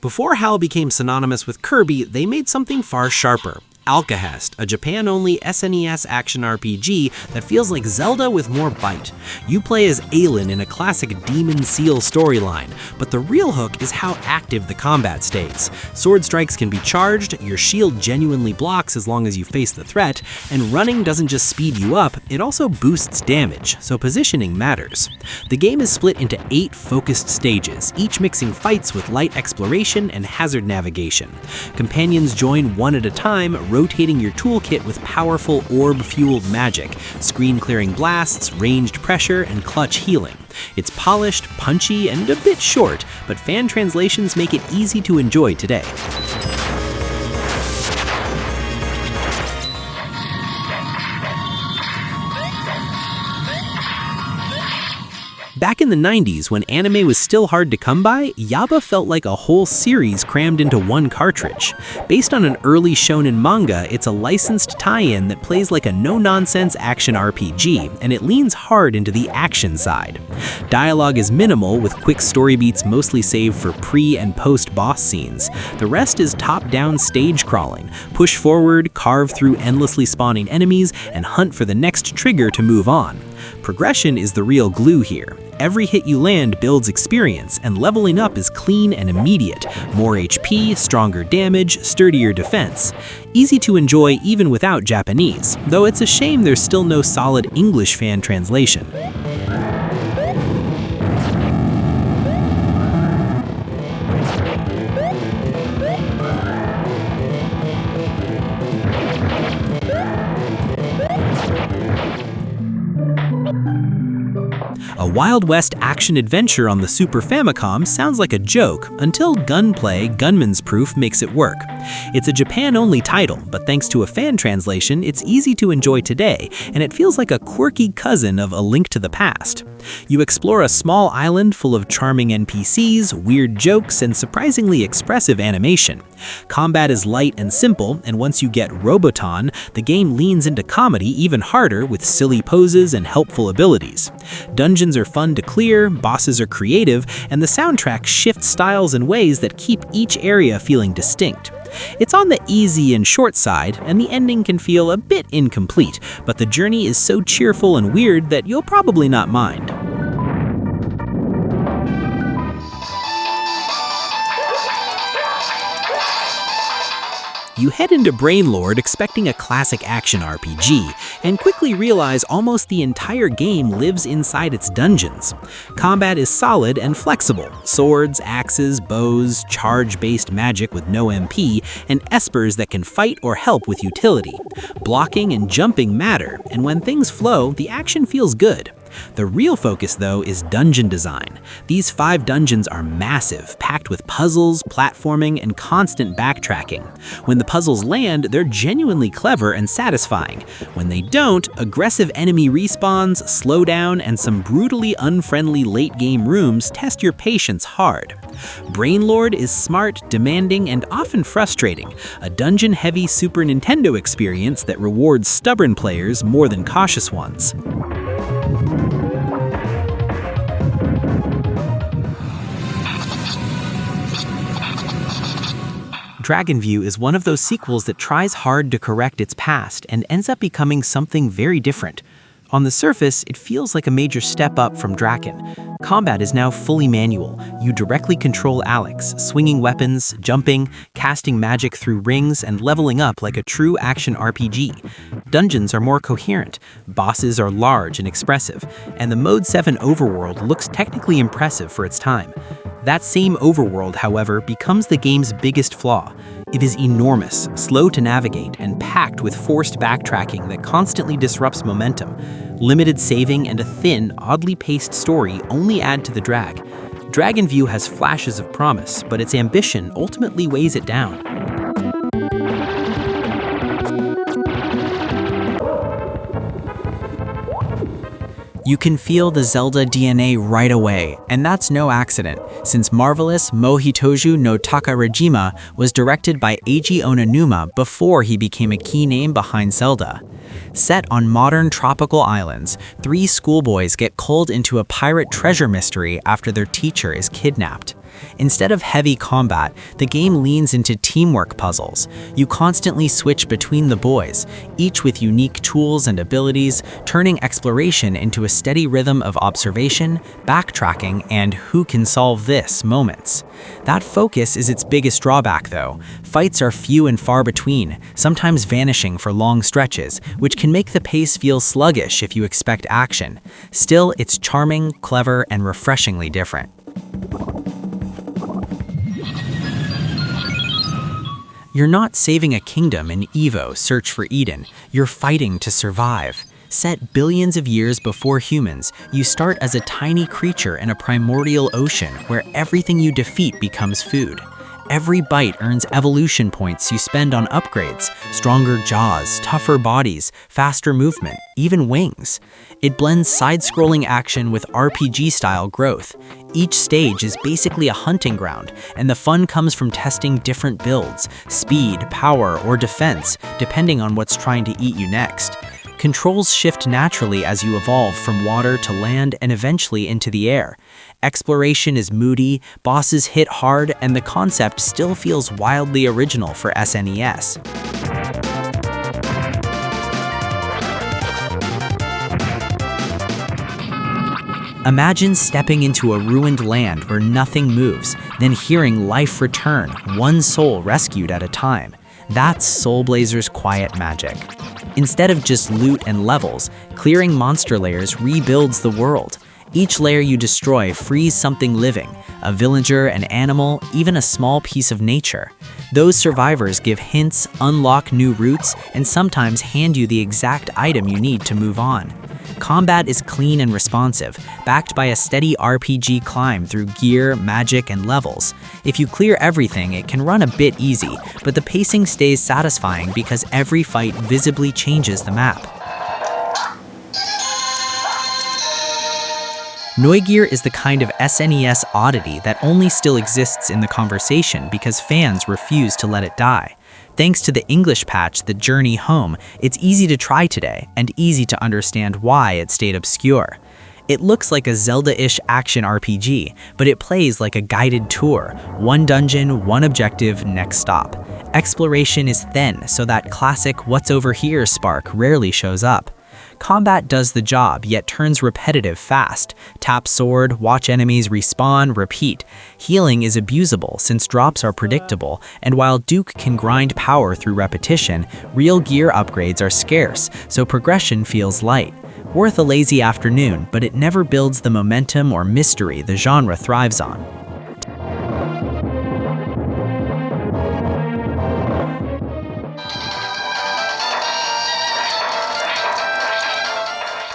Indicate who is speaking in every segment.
Speaker 1: Before HAL became synonymous with Kirby, they made something far sharper. Alcahest, a Japan-only SNES Action RPG that feels like Zelda with more bite. You play as Aelin in a classic Demon Seal storyline, but the real hook is how active the combat stays. Sword strikes can be charged, your shield genuinely blocks as long as you face the threat, and running doesn't just speed you up, it also boosts damage, so positioning matters. The game is split into 8 focused stages, each mixing fights with light exploration and hazard navigation. Companions join one at a time, rotating your toolkit with powerful orb-fueled magic, screen-clearing blasts, ranged pressure, and clutch healing. It's polished, punchy, and a bit short, but fan translations make it easy to enjoy today. Back in the 90s, when anime was still hard to come by, Yaiba felt like a whole series crammed into one cartridge. Based on an early shonen manga, it's a licensed tie-in that plays like a no-nonsense action RPG, and it leans hard into the action side. Dialogue is minimal, with quick story beats mostly saved for pre- and post-boss scenes. The rest is top-down stage crawling. Push forward, carve through endlessly spawning enemies, and hunt for the next trigger to move on. Progression is the real glue here. Every hit you land builds experience, and leveling up is clean and immediate. More HP, stronger damage, sturdier defense. Easy to enjoy even without Japanese, though it's a shame there's still no solid English fan translation. A Wild West action-adventure on the Super Famicom sounds like a joke until Gunple, Gunman's Proof makes it work. It's a Japan-only title, but thanks to a fan translation, it's easy to enjoy today, and it feels like a quirky cousin of A Link to the Past. You explore a small island full of charming NPCs, weird jokes, and surprisingly expressive animation. Combat is light and simple, and once you get Roboton, the game leans into comedy even harder with silly poses and helpful abilities. Dungeons are fun to clear, bosses are creative, and the soundtrack shifts styles in ways that keep each area feeling distinct. It's on the easy and short side, and the ending can feel a bit incomplete, but the journey is so cheerful and weird that you'll probably not mind. You head into Brainlord expecting a classic action RPG, and quickly realize almost the entire game lives inside its dungeons. Combat is solid and flexible. Swords, axes, bows, charge-based magic with no MP, and espers that can fight or help with utility. Blocking and jumping matter, and when things flow, the action feels good. The real focus, though, is dungeon design. These 5 dungeons are massive, packed with puzzles, platforming, and constant backtracking. When the puzzles land, they're genuinely clever and satisfying. When they don't, aggressive enemy respawns, slowdown, and some brutally unfriendly late-game rooms test your patience hard. Brainlord is smart, demanding, and often frustrating, a dungeon-heavy Super Nintendo experience that rewards stubborn players more than cautious ones. Dragon View is one of those sequels that tries hard to correct its past and ends up becoming something very different. On the surface, it feels like a major step up from Draken. Combat is now fully manual. You directly control Alex, swinging weapons, jumping, casting magic through rings, and leveling up like a true action RPG. Dungeons are more coherent, bosses are large and expressive, and the Mode 7 overworld looks technically impressive for its time. That same overworld, however, becomes the game's biggest flaw. It is enormous, slow to navigate, and packed with forced backtracking that constantly disrupts momentum. Limited saving and a thin, oddly paced story only add to the drag. Dragon View has flashes of promise, but its ambition ultimately weighs it down. You can feel the Zelda DNA right away, and that's no accident, since marvelous Mouhitotsu no Takarajima was directed by Eiji Onanuma before he became a key name behind Zelda. Set on modern tropical islands, 3 schoolboys get culled into a pirate treasure mystery after their teacher is kidnapped. Instead of heavy combat, the game leans into teamwork puzzles. You constantly switch between the boys, each with unique tools and abilities, turning exploration into a steady rhythm of observation, backtracking, and who can solve this moments. That focus is its biggest drawback, though. Fights are few and far between, sometimes vanishing for long stretches, which can make the pace feel sluggish if you expect action. Still, it's charming, clever, and refreshingly different. You're not saving a kingdom in Evo Search for Eden, you're fighting to survive. Set billions of years before humans, you start as a tiny creature in a primordial ocean where everything you defeat becomes food. Every bite earns evolution points you spend on upgrades, stronger jaws, tougher bodies, faster movement, even wings. It blends side-scrolling action with RPG-style growth. Each stage is basically a hunting ground, and the fun comes from testing different builds, speed, power, or defense, depending on what's trying to eat you next. Controls shift naturally as you evolve from water to land and eventually into the air. Exploration is moody, bosses hit hard, and the concept still feels wildly original for SNES. Imagine stepping into a ruined land where nothing moves, then hearing life return, one soul rescued at a time. That's Soul Blazer's quiet magic. Instead of just loot and levels, clearing monster layers rebuilds the world. Each layer you destroy frees something living, a villager, an animal, even a small piece of nature. Those survivors give hints, unlock new routes, and sometimes hand you the exact item you need to move on. Combat is clean and responsive, backed by a steady RPG climb through gear, magic, and levels. If you clear everything, it can run a bit easy, but the pacing stays satisfying because every fight visibly changes the map. Neugier is the kind of SNES oddity that only still exists in the conversation because fans refuse to let it die. Thanks to the English patch, The Journey Home, it's easy to try today, and easy to understand why it stayed obscure. It looks like a Zelda-ish action RPG, but it plays like a guided tour. One dungeon, one objective, next stop. Exploration is thin, so that classic "what's over here" spark rarely shows up. Combat does the job, yet turns repetitive fast. Tap sword, watch enemies respawn, repeat. Healing is abusable since drops are predictable, and while Duke can grind power through repetition, real gear upgrades are scarce, so progression feels light. Worth a lazy afternoon, but it never builds the momentum or mystery the genre thrives on.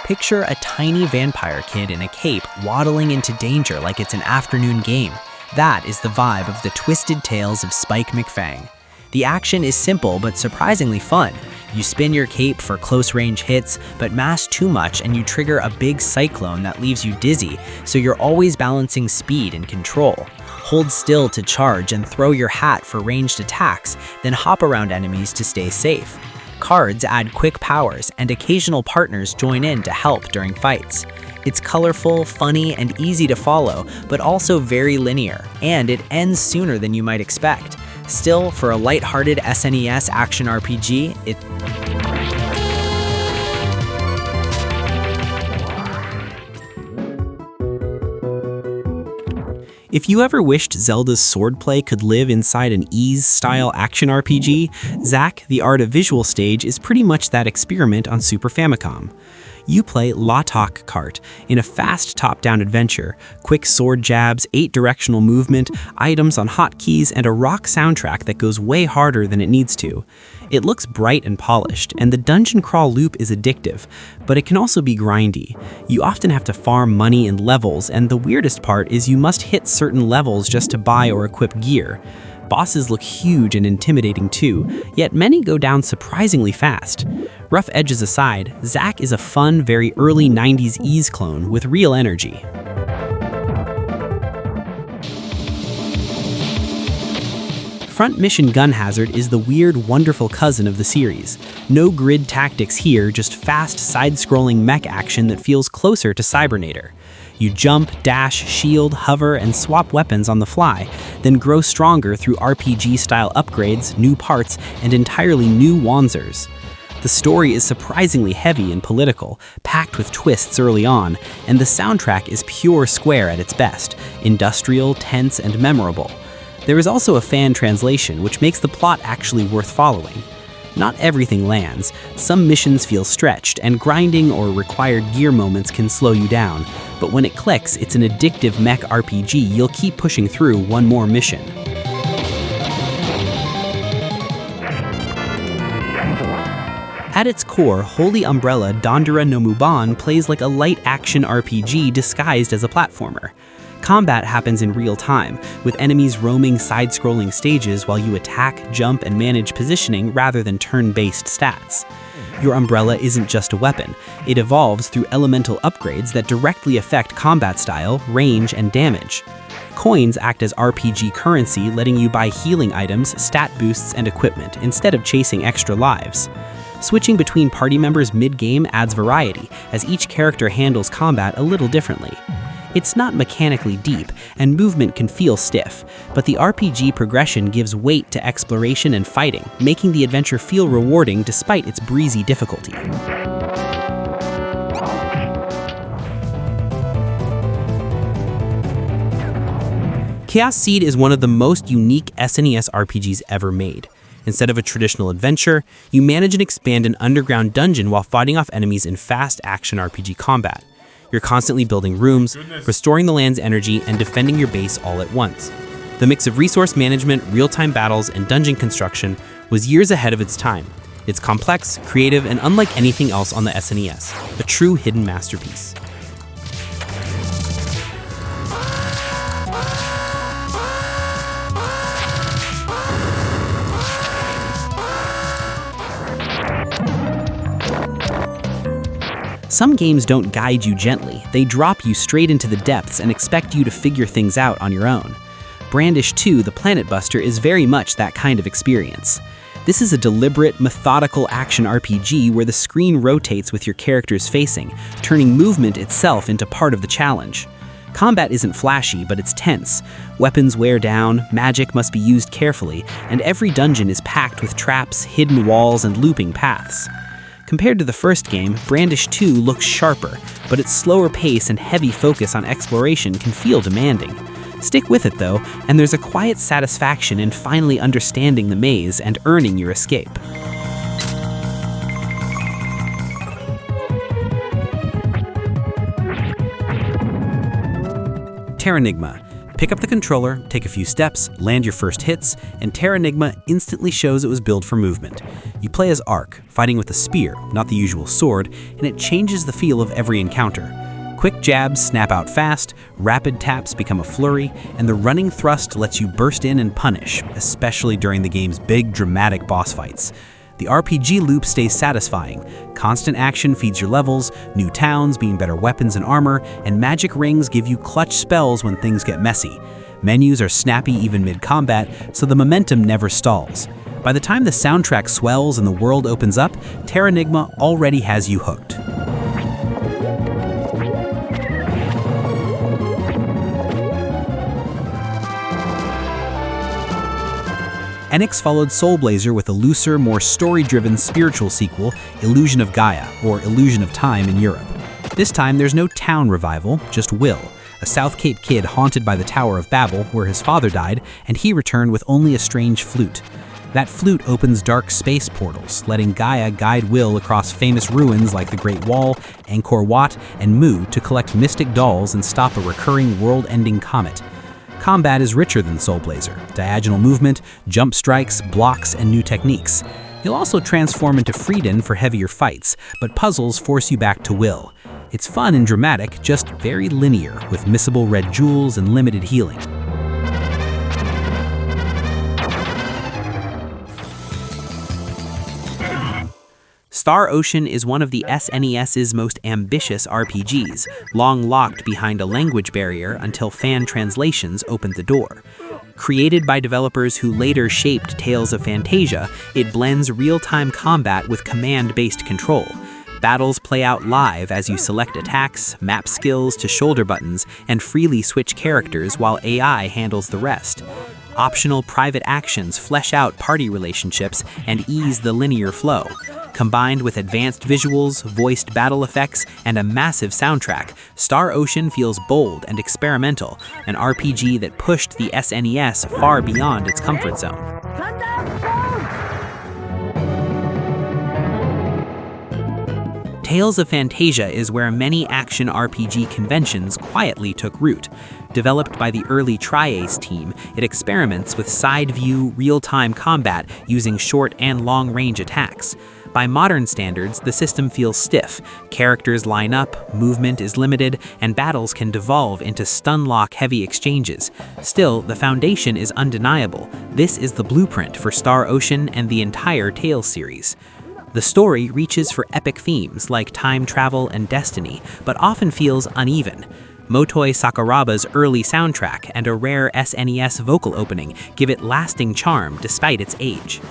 Speaker 1: Picture a tiny vampire kid in a cape waddling into danger like it's an afternoon game. That is the vibe of the twisted tales of Spike McFang. The action is simple but surprisingly fun. You spin your cape for close-range hits, but mash too much and you trigger a big cyclone that leaves you dizzy, so you're always balancing speed and control. Hold still to charge and throw your hat for ranged attacks, then hop around enemies to stay safe. Cards add quick powers, and occasional partners join in to help during fights. It's colorful, funny, and easy to follow, but also very linear, and it ends sooner than you might expect. Still, for a lighthearted SNES action RPG, If you ever wished Zelda's swordplay could live inside an Ys-style action RPG, Zack, the Art of Visual Stage is pretty much that experiment on Super Famicom. You play Latok Kart in a fast top-down adventure, quick sword jabs, 8-directional movement, items on hotkeys, and a rock soundtrack that goes way harder than it needs to. It looks bright and polished, and the dungeon crawl loop is addictive, but it can also be grindy. You often have to farm money and levels, and the weirdest part is you must hit certain levels just to buy or equip gear. Bosses look huge and intimidating too, yet many go down surprisingly fast. Rough edges aside, Zack is a fun, very early 90s Ys clone with real energy. Front Mission Gun Hazard is the weird, wonderful cousin of the series. No grid tactics here, just fast, side-scrolling mech action that feels closer to Cybernator. You jump, dash, shield, hover, and swap weapons on the fly, then grow stronger through RPG-style upgrades, new parts, and entirely new Wanzers. The story is surprisingly heavy and political, packed with twists early on, and the soundtrack is pure Square at its best, industrial, tense, and memorable. There is also a fan translation, which makes the plot actually worth following. Not everything lands. Some missions feel stretched, and grinding or required gear moments can slow you down. But when it clicks, it's an addictive mech RPG you'll keep pushing through one more mission. At its core, Holy Umbrella Dondera no Muban plays like a light action RPG disguised as a platformer. Combat happens in real time, with enemies roaming side-scrolling stages while you attack, jump, and manage positioning rather than turn-based stats. Your umbrella isn't just a weapon. It evolves through elemental upgrades that directly affect combat style, range, and damage. Coins act as RPG currency, letting you buy healing items, stat boosts, and equipment, instead of chasing extra lives. Switching between party members mid-game adds variety, as each character handles combat a little differently. It's not mechanically deep, and movement can feel stiff, but the RPG progression gives weight to exploration and fighting, making the adventure feel rewarding despite its breezy difficulty. Chaos Seed is one of the most unique SNES RPGs ever made. Instead of a traditional adventure, you manage and expand an underground dungeon while fighting off enemies in fast action RPG combat. You're constantly building rooms, restoring the land's energy, and defending your base all at once. The mix of resource management, real-time battles, and dungeon construction was years ahead of its time. It's complex, creative, and unlike anything else on the SNES, a true hidden masterpiece. Some games don't guide you gently, they drop you straight into the depths and expect you to figure things out on your own. Brandish 2, the Planet Buster, is very much that kind of experience. This is a deliberate, methodical action RPG where the screen rotates with your characters facing, turning movement itself into part of the challenge. Combat isn't flashy, but it's tense. Weapons wear down, magic must be used carefully, and every dungeon is packed with traps, hidden walls, and looping paths. Compared to the first game, Brandish 2 looks sharper, but its slower pace and heavy focus on exploration can feel demanding. Stick with it though, and there's a quiet satisfaction in finally understanding the maze and earning your escape. Terranigma. Pick up the controller, take a few steps, land your first hits, and Terranigma instantly shows it was built for movement. You play as Arc, fighting with a spear, not the usual sword, and it changes the feel of every encounter. Quick jabs snap out fast, rapid taps become a flurry, and the running thrust lets you burst in and punish, especially during the game's big, dramatic boss fights. The RPG loop stays satisfying. Constant action feeds your levels, new towns mean better weapons and armor, and magic rings give you clutch spells when things get messy. Menus are snappy even mid-combat, so the momentum never stalls. By the time the soundtrack swells and the world opens up, Terranigma already has you hooked. Enix followed Soul Blazer with a looser, more story-driven spiritual sequel, Illusion of Gaia, or Illusion of Time in Europe. This time, there's no town revival, just Will, a South Cape kid haunted by the Tower of Babel, where his father died, and he returned with only a strange flute. That flute opens dark space portals, letting Gaia guide Will across famous ruins like the Great Wall, Angkor Wat, and Mu to collect mystic dolls and stop a recurring world-ending comet. Combat is richer than Soul Blazer. Diagonal movement, jump strikes, blocks, and new techniques. You'll also transform into Frieden for heavier fights, but puzzles force you back to Will. It's fun and dramatic, just very linear, with missable red jewels and limited healing. Star Ocean is one of the SNES's most ambitious RPGs, long locked behind a language barrier until fan translations opened the door. Created by developers who later shaped Tales of Phantasia, it blends real-time combat with command-based control. Battles play out live as you select attacks, map skills to shoulder buttons, and freely switch characters while AI handles the rest. Optional private actions flesh out party relationships and ease the linear flow. Combined with advanced visuals, voiced battle effects, and a massive soundtrack, Star Ocean feels bold and experimental, an RPG that pushed the SNES far beyond its comfort zone. Tales of Phantasia is where many action RPG conventions quietly took root. Developed by the early Tri-Ace team, it experiments with side-view, real-time combat using short and long-range attacks. By modern standards, the system feels stiff. Characters line up, movement is limited, and battles can devolve into stun-lock-heavy exchanges. Still, the foundation is undeniable. This is the blueprint for Star Ocean and the entire Tales series. The story reaches for epic themes like time travel and destiny, but often feels uneven. Motoi Sakuraba's early soundtrack and a rare SNES vocal opening give it lasting charm despite its age.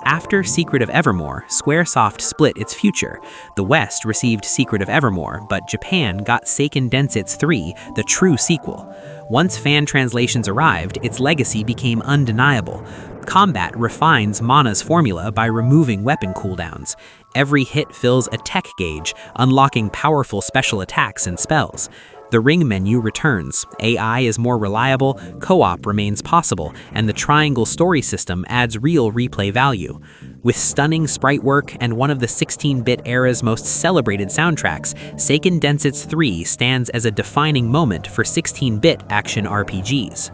Speaker 1: After Secret of Evermore, Squaresoft split its future. The West received Secret of Evermore, but Japan got Seiken Densetsu 3, the true sequel. Once fan translations arrived, its legacy became undeniable. Combat refines Mana's formula by removing weapon cooldowns. Every hit fills a tech gauge, unlocking powerful special attacks and spells. The ring menu returns, AI is more reliable, co-op remains possible, and the triangle story system adds real replay value. With stunning sprite work and one of the 16-bit era's most celebrated soundtracks, Seiken Densetsu 3 stands as a defining moment for 16-bit action RPGs.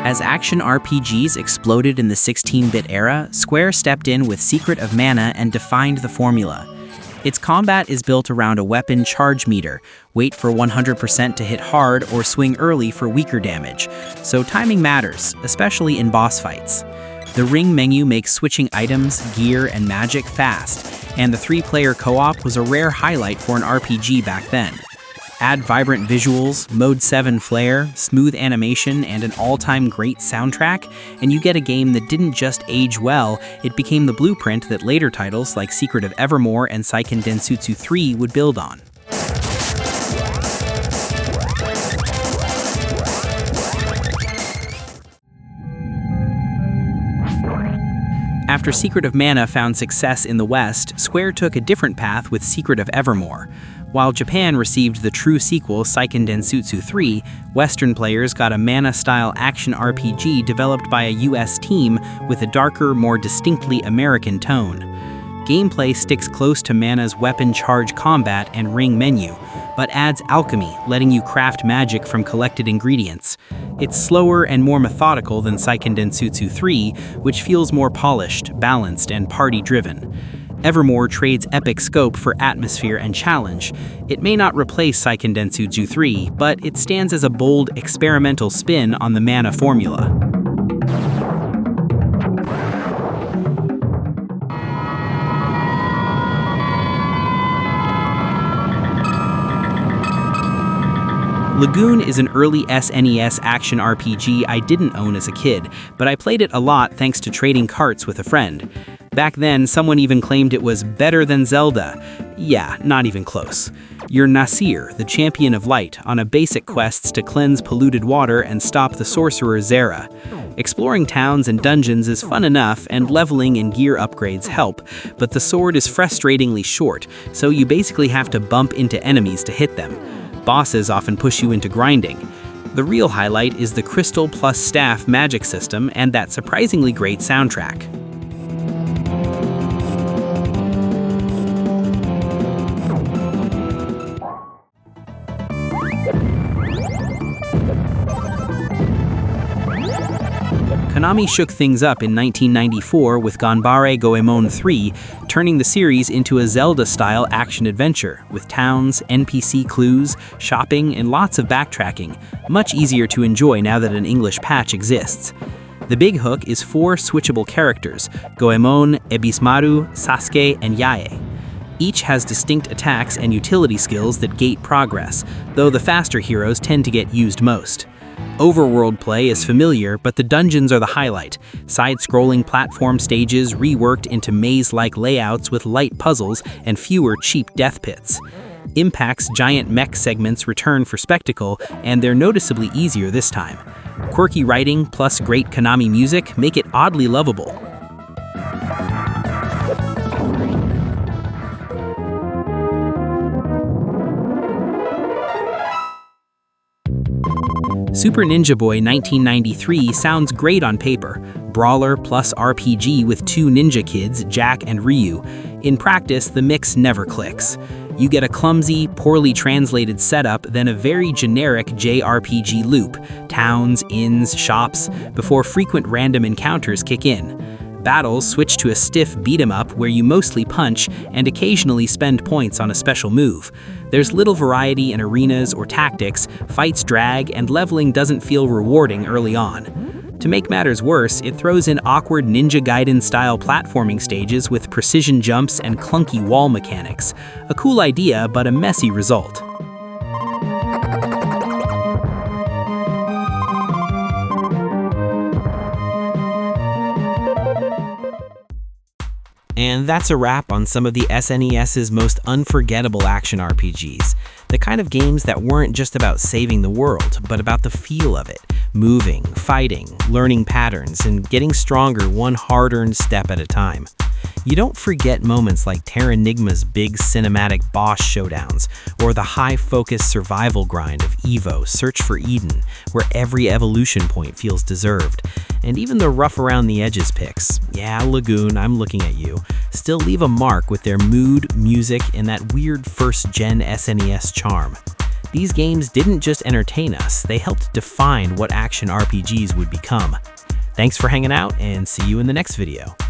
Speaker 1: As action RPGs exploded in the 16-bit era, Square stepped in with Secret of Mana and defined the formula. Its combat is built around a weapon charge meter. Wait for 100% to hit hard or swing early for weaker damage, so timing matters, especially in boss fights. The ring menu makes switching items, gear, and magic fast, and the 3-player co-op was a rare highlight for an RPG back then. Add vibrant visuals, Mode 7 flair, smooth animation, and an all-time great soundtrack, and you get a game that didn't just age well, it became the blueprint that later titles like Secret of Evermore and Seiken Densetsu 3 would build on. After Secret of Mana found success in the West, Square took a different path with Secret of Evermore. While Japan received the true sequel, Seiken Densetsu 3, Western players got a Mana-style action RPG developed by a US team with a darker, more distinctly American tone. Gameplay sticks close to Mana's weapon charge combat and ring menu, but adds alchemy, letting you craft magic from collected ingredients. It's slower and more methodical than Seiken Densetsu 3, which feels more polished, balanced, and party-driven. Evermore trades epic scope for atmosphere and challenge. It may not replace Seiken Densetsu 3, but it stands as a bold, experimental spin on the Mana formula. Lagoon is an early SNES action RPG I didn't own as a kid, but I played it a lot thanks to trading carts with a friend. Back then, someone even claimed it was better than Zelda. Yeah, not even close. You're Nasir, the champion of light, on a basic quests to cleanse polluted water and stop the sorcerer Zera. Exploring towns and dungeons is fun enough, and leveling and gear upgrades help, but the sword is frustratingly short, so you basically have to bump into enemies to hit them. Bosses often push you into grinding. The real highlight is the Crystal plus Staff magic system and that surprisingly great soundtrack. Konami shook things up in 1994 with Ganbare Goemon 3, turning the series into a Zelda-style action-adventure, with towns, NPC clues, shopping, and lots of backtracking, much easier to enjoy now that an English patch exists. The big hook is 4 switchable characters, Goemon, Ebisumaru, Sasuke, and Yae. Each has distinct attacks and utility skills that gate progress, though the faster heroes tend to get used most. Overworld play is familiar, but the dungeons are the highlight. Side-scrolling platform stages reworked into maze-like layouts with light puzzles and fewer cheap death pits. Impact's giant mech segments return for spectacle, and they're noticeably easier this time. Quirky writing plus great Konami music make it oddly lovable. Super Ninja Boy 1993 sounds great on paper. Brawler plus RPG with 2 ninja kids, Jack and Ryu. In practice, the mix never clicks. You get a clumsy, poorly translated setup, then a very generic JRPG loop, towns, inns, shops, before frequent random encounters kick in. Battles switch to a stiff beat-em-up where you mostly punch and occasionally spend points on a special move. There's little variety in arenas or tactics, fights drag, and leveling doesn't feel rewarding early on. To make matters worse, it throws in awkward Ninja Gaiden-style platforming stages with precision jumps and clunky wall mechanics. A cool idea, but a messy result. And that's a wrap on some of the SNES's most unforgettable action RPGs. The kind of games that weren't just about saving the world, but about the feel of it. Moving, fighting, learning patterns, and getting stronger one hard-earned step at a time. You don't forget moments like Terranigma's big cinematic boss showdowns, or the high-focus survival grind of Evo Search for Eden, where every evolution point feels deserved. And even the rough-around-the-edges picks, yeah, Lagoon, I'm looking at you, still leave a mark with their mood, music, and that weird first-gen SNES charm. These games didn't just entertain us, they helped define what action RPGs would become. Thanks for hanging out, and see you in the next video.